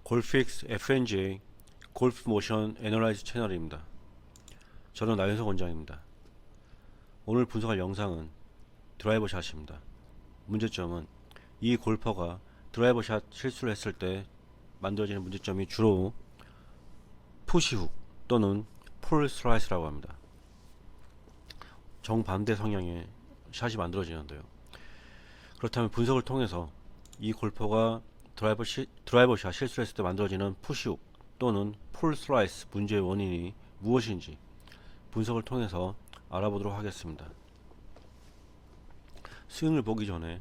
골픽스 FNGA 골프 모션 애널라이즈 채널입니다. 저는 나윤석 원장입니다. 오늘 분석할 영상은 드라이버 샷입니다. 문제점은 이 골퍼가 드라이버 샷 실수를 했을 때 만들어지는 문제점이 주로 푸시훅 또는 풀 슬라이스라고 합니다. 정반대 성향의 샷이 만들어지는데요. 그렇다면 분석을 통해서 이 골퍼가 드라이버 샷 실수를 했을 때 만들어지는 푸시훅 또는 풀 슬라이스 문제의 원인이 무엇인지 분석을 통해서 알아보도록 하겠습니다. 스윙을 보기 전에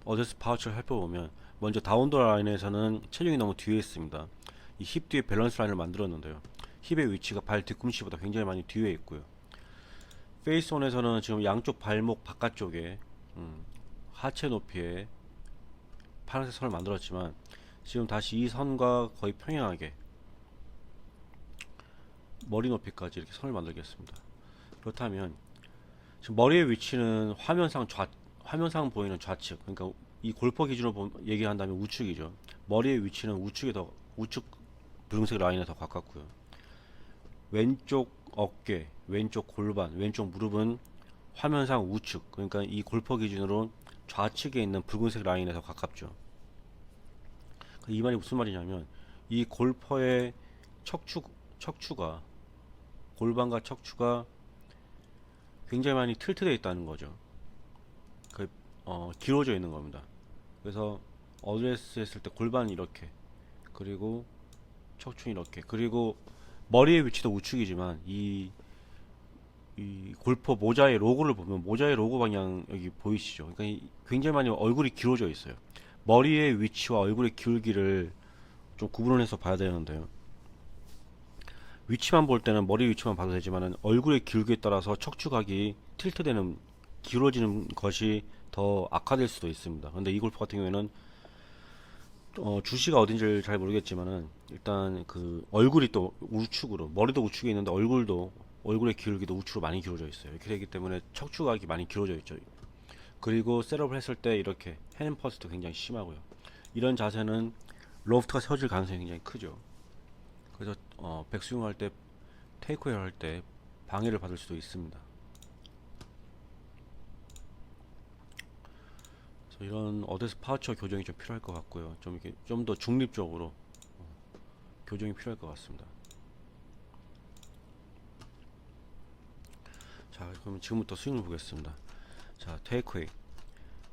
어드레스 파우치를 살펴보면 먼저 다운더 라인에서는 체중이 너무 뒤에 있습니다. 이 힙 뒤에 밸런스 라인을 만들었는데요. 힙의 위치가 발 뒤꿈치보다 굉장히 많이 뒤에 있고요. 페이스 온에서는 지금 양쪽 발목 바깥쪽에 하체 높이에 파란색 선을 만들었지만 지금 다시 이 선과 거의 평행하게 머리 높이까지 이렇게 선을 만들겠습니다. 그렇다면 지금 머리의 위치는 화면상 보이는 좌측, 그러니까 이 골퍼 기준으로 얘기한다면 우측이죠. 머리의 위치는 우측 붉은색 라인에 더 가깝고요. 왼쪽 어깨, 왼쪽 골반, 왼쪽 무릎은 화면상 우측, 그러니까 이 골퍼 기준으로 좌측에 있는 붉은색 라인에 더 가깝죠. 이 말이 무슨 말이냐면 이 골퍼의 척추가 골반과 척추가 굉장히 많이 틀트되어 있다는 거죠. 길어져 있는 겁니다. 그래서 어드레스 했을 때 골반이 이렇게, 그리고 척추는 이렇게, 그리고 머리의 위치도 우측이지만 이 골퍼 모자의 로고를 보면 모자의 로고 방향 여기 보이시죠? 그러니까 굉장히 많이 얼굴이 길어져 있어요. 머리의 위치와 얼굴의 기울기를 좀 구분을 해서 봐야 되는데요. 위치만 볼 때는 머리 위치만 봐도 되지만 얼굴의 기울기에 따라서 척추각이 틸트되는, 기울어지는 것이 더 악화될 수도 있습니다. 근데 이 골프 같은 경우에는 주시가 어딘지를 잘 모르겠지만은 일단 그 얼굴이 또 우측으로, 머리도 우측에 있는데 얼굴의 기울기도 우측으로 많이 기울어져 있어요. 이렇게 되기 때문에 척추각이 많이 기울어져 있죠. 그리고 셋업을 했을 때 이렇게 핸퍼스도 굉장히 심하고요. 이런 자세는 로프트가 세워질 가능성이 굉장히 크죠. 그래서 백스윙 할 때, 테이크웨이 할 때 방해를 받을 수도 있습니다. 그래서 이런 어드레스 파우처 교정이 좀 필요할 것 같고요. 좀 이렇게 좀 더 중립적으로 교정이 필요할 것 같습니다. 자, 그럼 지금부터 스윙을 보겠습니다. 자, 테이크웨이.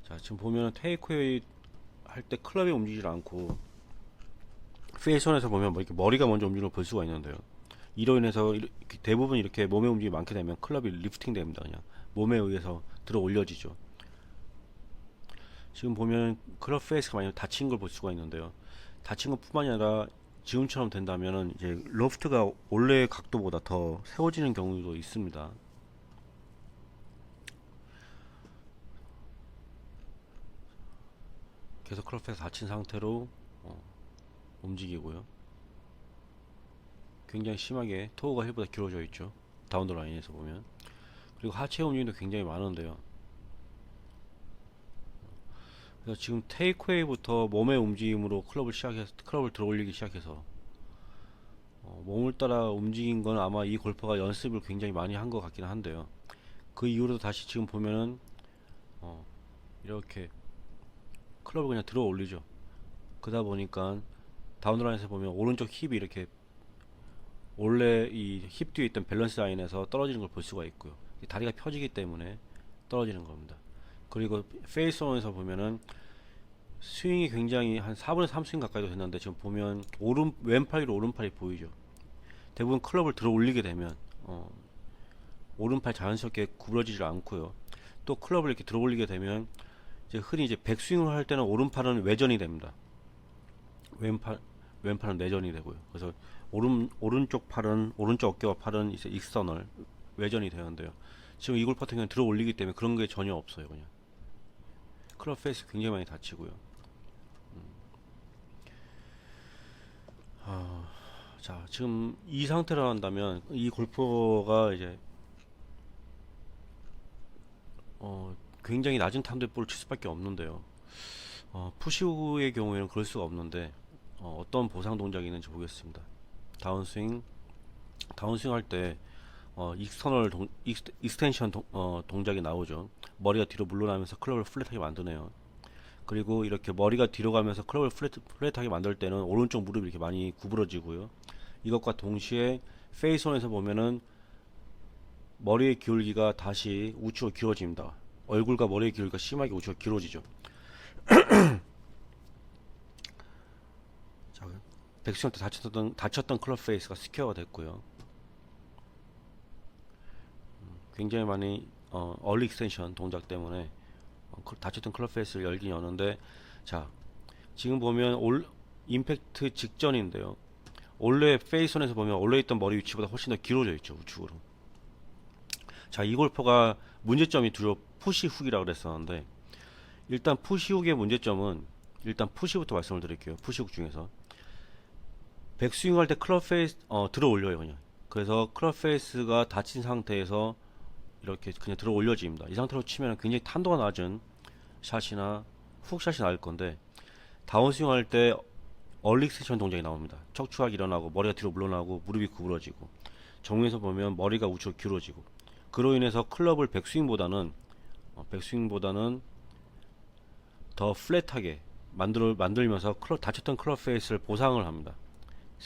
자, 지금 보면 테이크웨이 할 때 클럽이 움직이지 않고 페이스온에서 보면 뭐 이렇게 머리가 먼저 움직이는 걸 볼 수가 있는데요. 이로 인해서 대부분 이렇게 몸의 움직임이 많게 되면 클럽이 리프팅 됩니다. 그냥 몸에 의해서 들어 올려지죠. 지금 보면 클럽 페이스가 많이 닫힌 걸 볼 수가 있는데요. 닫힌 것 뿐만이 아니라 지금처럼 된다면은 이제 로프트가 원래의 각도보다 더 세워지는 경우도 있습니다. 계속 클럽 페이스 닫힌 상태로 움직이고요. 굉장히 심하게 토우가 힐보다 길어져 있죠. 다운더 라인에서 보면. 그리고 하체 움직임도 굉장히 많은데요. 그래서 지금 테이크웨이부터 몸의 움직임으로 클럽을 들어 올리기 시작해서 몸을 따라 움직인 건 아마 이 골퍼가 연습을 굉장히 많이 한 것 같긴 한데요. 그 이후로도 다시 지금 보면은 이렇게 클럽을 그냥 들어 올리죠. 그러다 보니까 다운라인에서 보면 오른쪽 힙이 이렇게 원래 이 힙 뒤에 있던 밸런스 라인에서 떨어지는 걸 볼 수가 있고요. 다리가 펴지기 때문에 떨어지는 겁니다. 그리고 페이스온에서 보면은 스윙이 굉장히 한 4분의 3 스윙 가까이도 됐는데 지금 보면 왼팔 위로 오른팔이 보이죠. 대부분 클럽을 들어 올리게 되면 오른팔 자연스럽게 구부러지질 않고요. 또 클럽을 이렇게 들어 올리게 되면 이제 흔히 이제 백스윙을 할 때는 오른팔은 외전이 됩니다. 왼팔은 내전이 되고요. 그래서 오른쪽 어깨와 팔은 이제 익스터널 외전이 되는데요. 지금 이 골프 같은 경우는 들어 올리기 때문에 그런 게 전혀 없어요. 그냥 클럽 페이스 굉장히 많이 다치고요. 자, 지금 이 상태로 한다면 이 골퍼가 이제 굉장히 낮은 탄도의 볼을 칠 수밖에 없는데요. 푸시후의 경우에는 그럴 수가 없는데 어떤 보상 동작이 있는지 보겠습니다. 다운스윙 할 때 익스텐션 동작이 나오죠. 머리가 뒤로 물러나면서 클럽을 플랫하게 만드네요. 그리고 이렇게 머리가 뒤로 가면서 클럽을 플랫하게 만들 때는 오른쪽 무릎이 이렇게 많이 구부러지고요. 이것과 동시에 페이스온에서 보면은 머리의 기울기가 다시 우측으로 길어집니다. 얼굴과 머리의 기울기가 심하게 우측으로 길어지죠. 자, 백스윙 때 다쳤던 클럽 페이스가 스퀘어가 됐고요. 굉장히 많이 얼리 익스텐션 동작 때문에 다쳤던 클럽 페이스를 열긴 여는데, 자 지금 보면 임팩트 직전인데요. 원래 페이스온에서 보면 원래 있던 머리 위치보다 훨씬 더 길어져 있죠, 우측으로. 자, 이 골퍼가 문제점이 주로 푸시 훅이라고 그랬었는데, 일단 푸시 훅의 문제점은, 일단 푸시부터 말씀을 드릴게요. 푸시 훅 중에서 백스윙 할 때 클럽 페이스 들어 올려요, 그냥. 그래서 클럽 페이스가 닫힌 상태에서 이렇게 그냥 들어 올려집니다. 이 상태로 치면 굉장히 탄도가 낮은 샷이나 훅샷이 나올 건데, 다운스윙 할 때 얼리 익스텐션 동작이 나옵니다. 척추각이 일어나고 머리가 뒤로 물러나고 무릎이 구부러지고, 정면에서 보면 머리가 우측으로 길어지고, 그로 인해서 클럽을 백스윙보다는 더 플랫하게 만들면서 다쳤던 클럽 페이스를 보상을 합니다.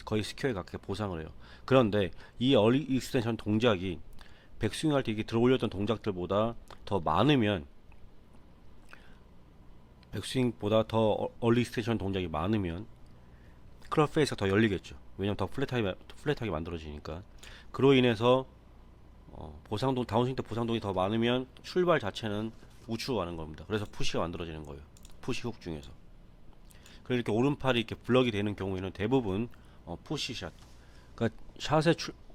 거의 스퀘어에 가깝게 보상을 해요. 그런데 이 얼리 익스텐션 동작이 백스윙 할 때 이게 들어 올렸던 동작들보다 더 많으면, 백스윙보다 더 얼리 익스텐션 동작이 많으면 클럽 페이스가 더 열리겠죠. 왜냐면 더 플랫하게 만들어지니까. 그로 인해서 다운스윙 때 보상동이 더 많으면 출발 자체는 우측으로 가는 겁니다. 그래서 푸시가 만들어지는 거예요. 푸시 훅 중에서. 그래서 이렇게 오른팔이 이렇게 블럭이 되는 경우에는 대부분 푸시샷, 그러니까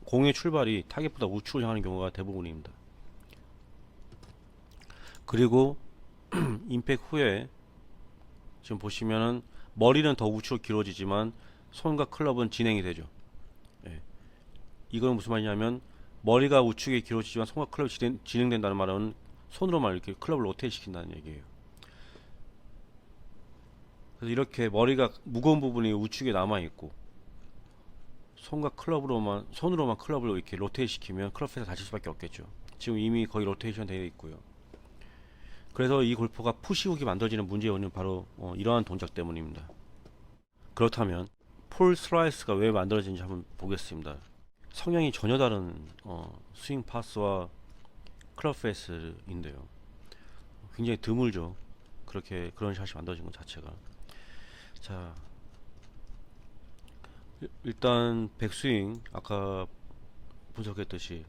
공의 출발이 타겟보다 우측을 향하는 경우가 대부분입니다. 그리고 임팩 후에 지금 보시면은 머리는 더 우측으로 길어지지만 손과 클럽은 진행이 되죠. 예. 이건 무슨 말이냐면, 머리가 우측에 길어지지만 손과 클럽이 진행된다는 말은 손으로만 이렇게 클럽을 로테이트 시킨다는 얘기예요. 그래서 이렇게 머리가 무거운 부분이 우측에 남아 있고, 손으로만 클럽을 이렇게 로테이트 시키면 클럽 페이스가 다칠 수밖에 없겠죠. 지금 이미 거의 로테이션 되어 있고요. 그래서 이 골퍼가 푸시훅이 만들어지는 문제의 원인은 바로 이러한 동작 때문입니다. 그렇다면 폴 슬라이스가 왜 만들어지는지 한번 보겠습니다. 성향이 전혀 다른 스윙 파스와 클럽 페이스인데요. 굉장히 드물죠. 그런 샷이 만들어진 것 자체가. 자, 일단 백스윙 아까 분석했듯이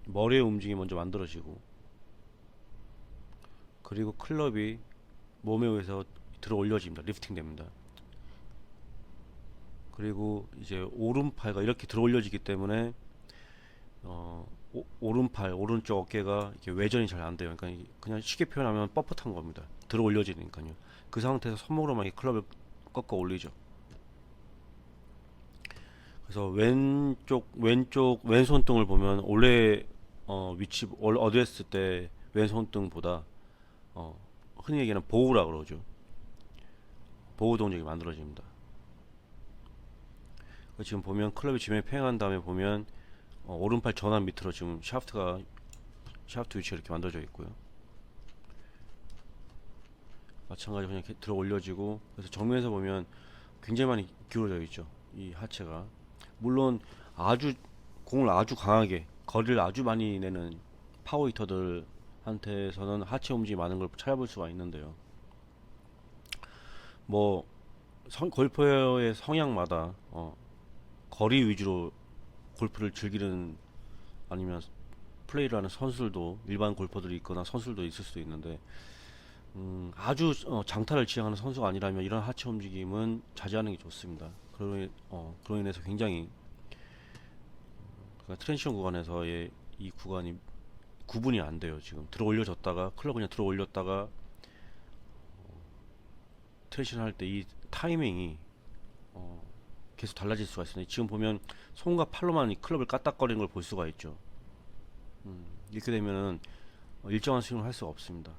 머리의 움직임이 먼저 만들어지고, 그리고 클럽이 몸에 의해서 들어 올려집니다. 리프팅 됩니다. 그리고 이제 오른팔과 이렇게 들어 올려지기 때문에 오른쪽 어깨가 이렇게 외전이 잘 안 돼요. 그러니까 그냥 쉽게 표현하면 뻣뻣한 겁니다. 들어 올려지니까요. 그 상태에서 손목으로만 이 클럽을 꺾어 올리죠. 그래서 왼손등을 보면 원래 위치 어드레스 때 왼손등보다 흔히 얘기하는 보우라 그러죠. 보우 동작이 만들어집니다. 지금 보면 클럽이 지면에 평행한 다음에 보면 오른팔 전환 밑으로 지금 샤프트 위치가 이렇게 만들어져 있고요. 마찬가지로 그냥 이렇게 들어 올려지고, 그래서 정면에서 보면 굉장히 많이 기울어져 있죠. 이 하체가. 물론 공을 아주 강하게 거리를 아주 많이 내는 파워 히터들한테서는 하체 움직임이 많은 걸 찾아볼 수가 있는데요. 뭐 골퍼의 성향마다 거리 위주로 골프를 즐기는, 아니면 플레이를 하는 선수들도, 일반 골퍼들이 있거나 선수들도 있을 수도 있는데, 아주 장타를 지향하는 선수가 아니라면 이런 하체 움직임은 자제하는 게 좋습니다. 그로 인해서 굉장히 그러니까 트랜지션 구간에서의 이 구간이 구분이 안 돼요. 지금 들어 올려졌다가 클럽 그냥 들어 올렸다가 트랜지션 할 때 이 타이밍이 계속 달라질 수가 있습니다. 지금 보면 손과 팔로만 이 클럽을 까딱거리는 걸 볼 수가 있죠. 이렇게 되면은 일정한 스윙을 할 수가 없습니다.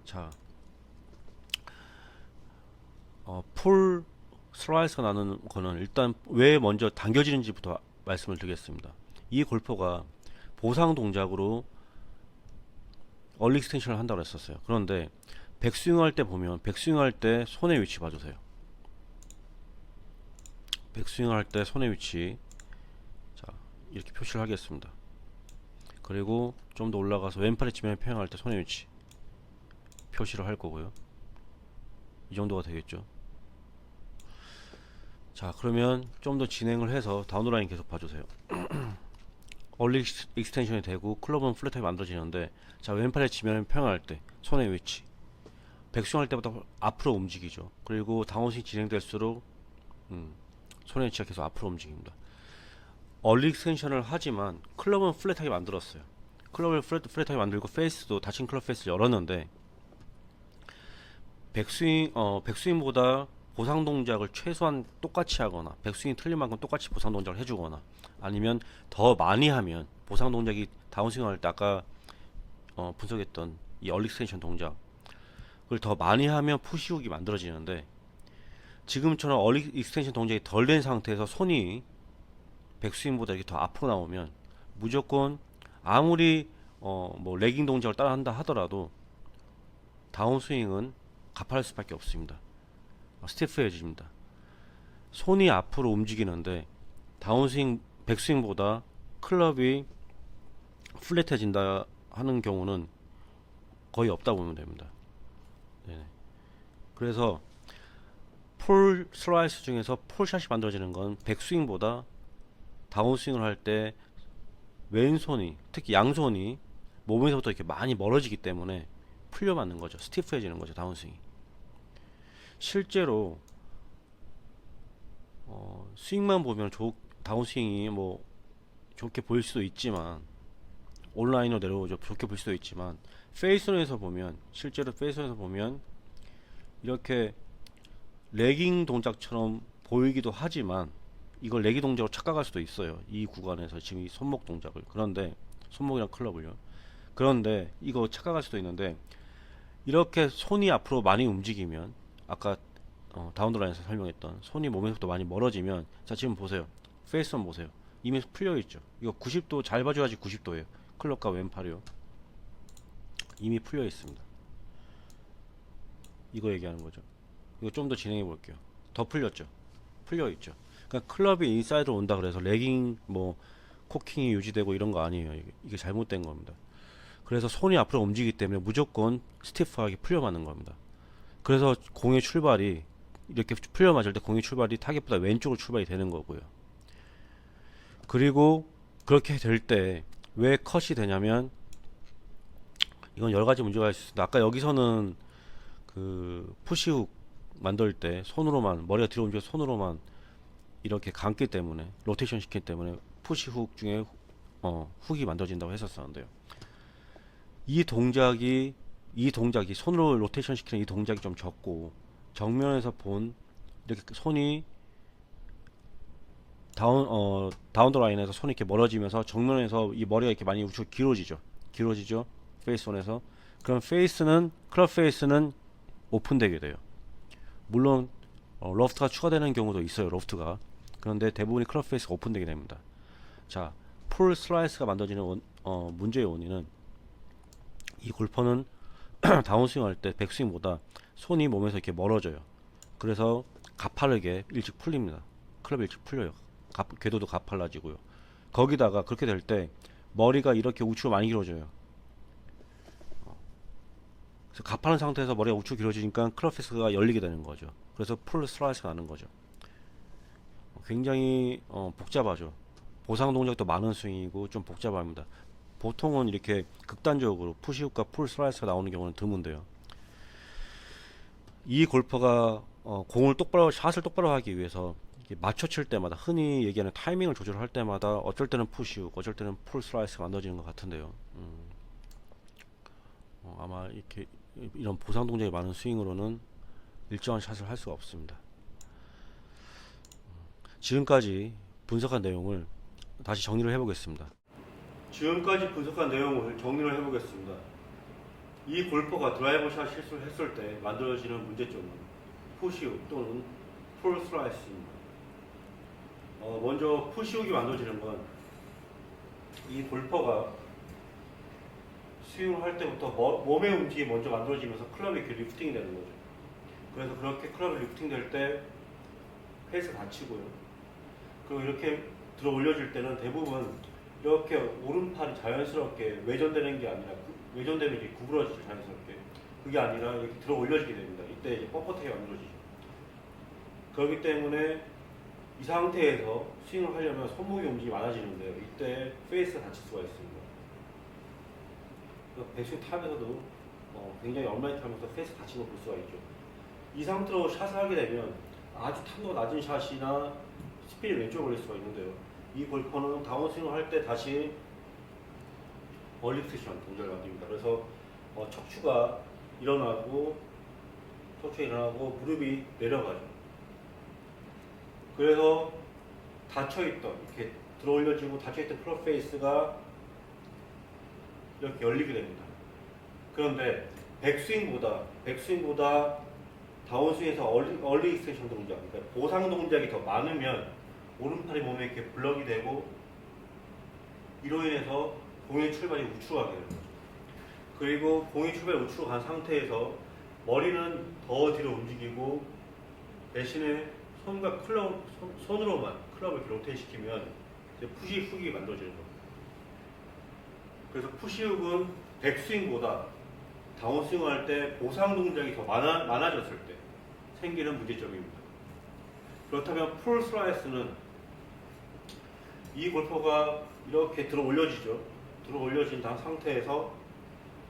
자, 풀 슬라이스가 나는 거는 일단 왜 먼저 당겨지는지부터 말씀을 드리겠습니다. 이 골퍼가 보상 동작으로 얼리 익스텐션을 한다고 했었어요. 그런데 백스윙 할 때 보면 백스윙 할 때 손의 위치 봐주세요. 백스윙 할 때 손의 위치, 자 이렇게 표시를 하겠습니다. 그리고 좀 더 올라가서 왼팔에 치면 평행할 때 손의 위치 표시를 할 거고요. 이 정도가 되겠죠. 자 그러면 좀 더 진행을 해서 다운라인 계속 봐주세요. 얼리 익스텐션이 되고 클럽은 플랫하게 만들어지는데, 자 왼팔에 치면 평행할 때 손의 위치, 백스윙 할 때보다 앞으로 움직이죠. 그리고 다운스윙 진행될수록 손의 위치가 계속 앞으로 움직입니다. 얼리 익스텐션을 하지만 클럽은 플랫하게 만들었어요. 클럽을 플랫하게 만들고 페이스도 닫힌 클럽 페이스를 열었는데, 백스윙보다 보상 동작을 최소한 똑같이 하거나 백스윙이 틀린 만큼 똑같이 보상 동작을 해주거나, 아니면 더 많이 하면 보상 동작이 다운스윙 할 때 아까 분석했던 이 얼리 익스텐션 동작 그걸 더 많이 하면 푸시훅이 만들어지는데, 지금처럼 얼리 익스텐션 동작이 덜 된 상태에서 손이 백스윙보다 이렇게 더 앞으로 나오면 무조건 아무리 뭐 레깅 동작을 따라 한다 하더라도 다운스윙은 가파를 수밖에 없습니다. 스티프해집니다. 손이 앞으로 움직이는데 다운스윙, 백스윙보다 클럽이 플랫해진다 하는 경우는 거의 없다고 보면 됩니다. 네네. 그래서 풀 슬라이스 중에서 풀샷이 만들어지는 건 백스윙보다 다운스윙을 할 때 왼손이, 특히 양손이 몸에서부터 이렇게 많이 멀어지기 때문에 풀려 맞는 거죠. 스티프해지는 거죠, 다운스윙이. 실제로 스윙만 보면 다운스윙이 뭐 좋게 보일 수도 있지만, 온라인으로 내려오죠. 좋게 볼 수도 있지만, 페이스론에서 보면, 실제로 페이스론에서 보면 이렇게 레깅 동작처럼 보이기도 하지만 이걸 레깅 동작으로 착각할 수도 있어요. 이 구간에서 지금 이 손목 동작을. 그런데 손목이랑 클럽을요. 그런데 이거 착각할 수도 있는데, 이렇게 손이 앞으로 많이 움직이면, 아까 다운드라인에서 설명했던 손이 몸에서부터 많이 멀어지면, 자 지금 보세요. 페이스론 보세요. 이미 풀려 있죠. 이거 90도 잘 봐줘야지. 90도예요. 클럽과 왼팔이요. 이미 풀려 있습니다. 이거 얘기하는 거죠. 이거 좀 더 진행해 볼게요. 더 풀렸죠. 풀려 있죠. 그러니까 클럽이 인사이드로 온다 그래서 레깅 뭐 코킹이 유지되고 이런 거 아니에요. 이게 잘못된 겁니다. 그래서 손이 앞으로 움직이기 때문에 무조건 스티프하게 풀려 맞는 겁니다. 그래서 공의 출발이 이렇게 풀려 맞을 때 공의 출발이 타겟보다 왼쪽으로 출발이 되는 거고요. 그리고 그렇게 될 때 왜 컷이 되냐면, 이건 여러 가지 문제가 있습니다. 아까 여기서는 그 푸시훅 만들 때 손으로만, 머리가 뒤로 움직여서 손으로만 이렇게 감기 때문에, 로테이션 시키기 때문에 푸시훅 중에 훅이 만들어진다고 했었었는데요. 이 동작이 손으로 로테이션 시키는 이 동작이 좀 적고, 정면에서 본 이렇게 손이 다운더 라인에서 손이 이렇게 멀어지면서 정면에서 이 머리가 이렇게 많이 우측 길어지죠. 페이스온에서. 그럼 클럽 페이스는 오픈되게 돼요. 물론 러프트가 추가되는 경우도 있어요. 러프트가. 그런데 대부분이 클럽 페이스가 오픈되게 됩니다. 자, 풀 슬라이스가 만들어지는 문제의 원인은, 이 골퍼는 다운스윙 할 때 백스윙보다 손이 몸에서 이렇게 멀어져요. 그래서 가파르게 일찍 풀립니다. 클럽이 일찍 풀려요. 궤도도 가팔라지고요. 거기다가 그렇게 될 때 머리가 이렇게 우측으로 많이 길어져요. 그래서 가파른 상태에서 머리가 우측으로 길어지니까 클럽 페이스가 열리게 되는 거죠. 그래서 풀 슬라이스가 나는 거죠. 굉장히 복잡하죠. 보상 동작도 많은 스윙이고 좀 복잡합니다. 보통은 이렇게 극단적으로 푸시훅과 풀 슬라이스가 나오는 경우는 드문데요. 이 골퍼가 샷을 똑바로 하기 위해서 맞춰 칠 때마다, 흔히 얘기하는 타이밍을 조절할 때마다 어쩔 때는 푸시훅, 어쩔 때는 풀 슬라이스가 만들어지는 것 같은데요. 아마 이런 보상 동작이 많은 스윙으로는 일정한 샷을 할 수가 없습니다. 지금까지 분석한 내용을 다시 정리를 해보겠습니다. 지금까지 분석한 내용을 정리를 해보겠습니다. 이 골퍼가 드라이버 샷 실수를 했을 때 만들어지는 문제점은, 푸시훅 또는 풀 슬라이스입니다. 먼저 푸시훅이 만들어지는 건 이 골퍼가 스윙을 할 때부터 몸의 움직임이 먼저 만들어지면서 클럽이 이렇게 리프팅이 되는 거죠. 그래서 그렇게 클럽이 리프팅 될 때 페이스가 닫히고요. 그리고 이렇게 들어 올려질 때는 대부분 이렇게 오른팔이 자연스럽게 외전되는 게 아니라 외전되면 이제 구부러지죠, 자연스럽게. 그게 아니라 이렇게 들어 올려지게 됩니다. 이때 이제 뻣뻣하게 만들어지죠. 그렇기 때문에 이 상태에서 스윙을 하려면 손목의 움직임이 많아지는데요. 이때 페이스가 다칠 수가 있습니다. 백스윙 타면서도 굉장히 얼마나 타면서 페이스 다치는 걸 볼 수가 있죠. 이 상태로 샷을 하게 되면 아주 탄도가 낮은 샷이나 스피이 왼쪽으로 올릴 수가 있는데요. 이 골퍼는 다운스윙을 할 때 다시 얼리 섹션 동작을 만듭니다. 그래서 척추가 일어나고 무릎이 내려가죠. 그래서 닫혀있던 이렇게 들어 올려지고 닫혀있던 클럽 페이스가 이렇게 열리게 됩니다. 그런데 백스윙보다 다운스윙에서 얼리 익스텐션 동작, 그러니까 보상 동작이 더 많으면 오른팔이 몸에 이렇게 블럭이 되고 이로 인해서 공의 출발이 우측으로 가게 되는 거죠. 그리고 공의 출발이 우측으로 간 상태에서 머리는 더 뒤로 움직이고 대신에 손으로만 클럽을 이렇게 로테이트 시키면 이제 푸시훅이 만들어지는 겁니다. 그래서 푸시훅은 백스윙보다 다운스윙을 할 때 보상 동작이 더 많아졌을 때 생기는 문제점입니다. 그렇다면 풀 슬라이스는 이 골퍼가 이렇게 들어 올려지죠. 들어 올려진 상태에서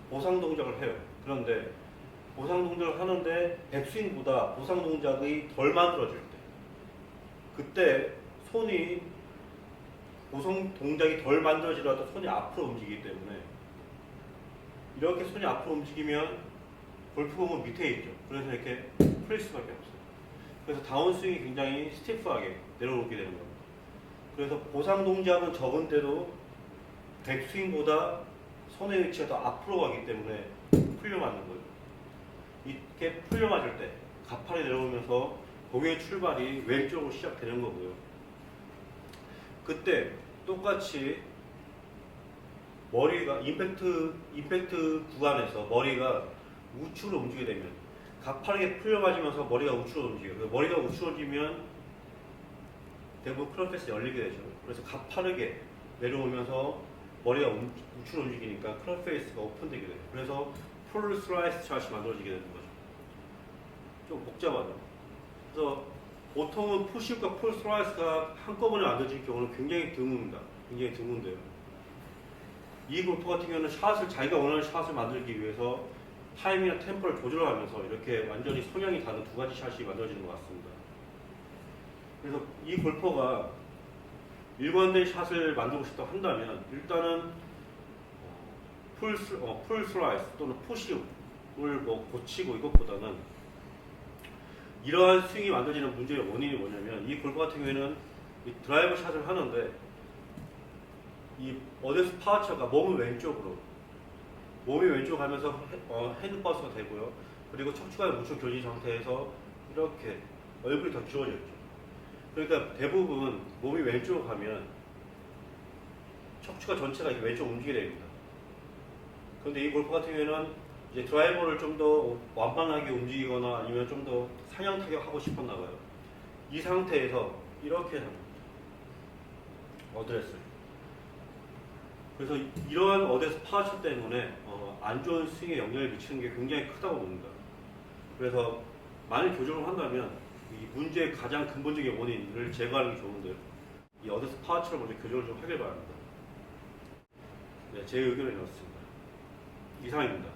보상 동작을 해요. 그런데 보상 동작을 하는데 백스윙보다 보상 동작이 덜 만들어질 때 그때 손이 보상 동작이 덜 만들어지더라도 손이 앞으로 움직이기 때문에 이렇게 손이 앞으로 움직이면 골프공은 밑에 있죠. 그래서 이렇게 풀릴 수밖에 없어요. 그래서 다운스윙이 굉장히 스티프하게 내려오게 되는 겁니다. 그래서 보상 동작은 적은데도 백스윙보다 손의 위치가 더 앞으로 가기 때문에 풀려 맞는 거죠. 이렇게 풀려 맞을 때 가팔이 내려오면서 공의 출발이 왼쪽으로 시작되는 거고요. 그때 똑같이 머리가 임팩트 구간에서 머리가 우측으로 움직이게 되면 가파르게 풀려 맞으면서 머리가 우측으로 움직여요. 머리가 우측으로 움직이면 대부분 클럽 페이스 열리게 되죠. 그래서 가파르게 내려오면서 머리가 우측으로 움직이니까 클럽 페이스가 오픈되게 돼요. 그래서 풀 슬라이스 샷이 만들어지게 되는 거죠. 좀 복잡하죠. 그래서 보통은 푸시과 풀 슬라이스가 한꺼번에 만들어질 경우는 굉장히 드뭅니다. 굉장히 드문데요. 이 골프 같은 경우는 자기가 원하는 샷을 만들기 위해서 타임이나 템포를 조절하면서 이렇게 완전히 성향이 다른 두 가지 샷이 만들어지는 것 같습니다. 그래서 이 골퍼가 일관된 샷을 만들고 싶다 한다면 일단은 풀 슬라이스 또는 푸시를 고치고 이것보다는 이러한 스윙이 만들어지는 문제의 원인이 뭐냐면 이 골프 같은 경우에는 이 드라이버 샷을 하는데 이 어데스 파워처가 몸이 왼쪽으로 가면서 핸드 버스가 되고요. 그리고 척추가 우측 교진 상태에서 이렇게 얼굴이 더 기울어져 있죠. 그러니까 대부분 몸이 왼쪽으로 가면 척추가 전체가 이렇게 왼쪽 움직이게 됩니다. 그런데 이 골프 같은 경우에는 이제 드라이버를 좀 더 완만하게 움직이거나 아니면 좀 더 상향 타격하고 싶었나 봐요. 이 상태에서 이렇게 합니다. 어드레스. 그래서 이러한 어드레스 파워처 때문에 안 좋은 스윙에 영향을 미치는 게 굉장히 크다고 봅니다. 그래서 만일 교정을 한다면 이 문제의 가장 근본적인 원인을 제거하는 게 좋은데요. 이 어드레스 파워처를 먼저 교정을 좀 하길 바랍니다. 네, 제 의견은 이렇습니다. 이상입니다.